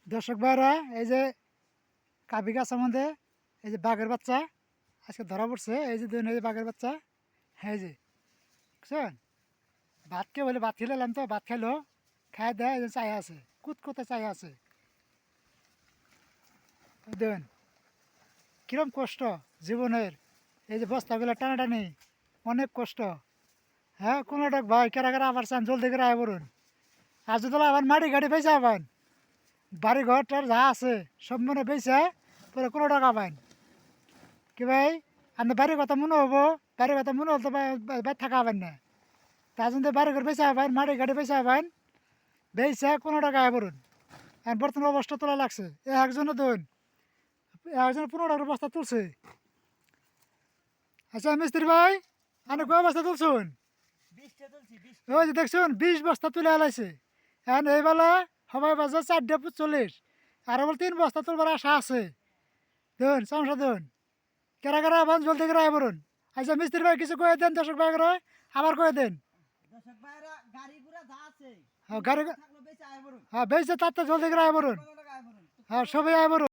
দর্শক ভাইরা, এই যে কাবি গাছের মধ্যে এই যে বাঘের বাচ্চা আজকে ধরা পড়ছে। এই যে দুই বাঘের বাচ্চা, হ্যাঁ এই যে বুঝছেন। ভাত কে বলে ভাত খেলাম, তো ভাত খেলো, খাই দেয়, এই যে চাই আছে, কুতকুতে চাই আছে। দেন কিরম কষ্ট জীবনের, এই যে বস্তাগুলো টানাটানি, অনেক কষ্ট। হ্যাঁ কোনোটা ভাই কেরা কেরা আবার চান জলদি করে আয় বলুন। আর যদি আবার মাটি গাড়ি পেয়েছে আবার বাড়ি ঘরটার যা আছে সব মনে পেয়েছে, পরে কোনো টাকা পাইন কি ভাই। আপনার বাড়ির কথা মনে হবো, বাড়ির কথা মনে হল তো ভাই থাকা হবেন না। তার জন্য বাড়ি ঘর পেয়েছে হবেন, মাটি গাড়ি পেয়েছে হবেন, বেয়েছে কোনো টাকা আয় বলুন। আর বর্তমান অবস্থা তোলা লাগছে, একজনে দুন একজনে 15 টাকার বস্তা তুলছে। আচ্ছা মিস্ত্রি ভাই, আপনি কয় বস্তা তুলছুন? ওই যে দেখছুন 20 বস্তা তুলে আলাইছে। এখন এইবেলা সবাই বাজার 4:40, আর আবার 3 বস্তা তুলবার আশা আছে। দেখুন সমস্যা দেখুন, কেরা কেরা আবার জলদি করে আয় বলুন। আচ্ছা মিস্ত্রি ভাই কিছু কয়ে দেন দর্শক ভাই করে, আবার কয়ে দেন। হ্যাঁ গাড়ি, হ্যাঁ বেশি তার জলদি করে আয় বলুন। হ্যাঁ সবাই আয় বলুন।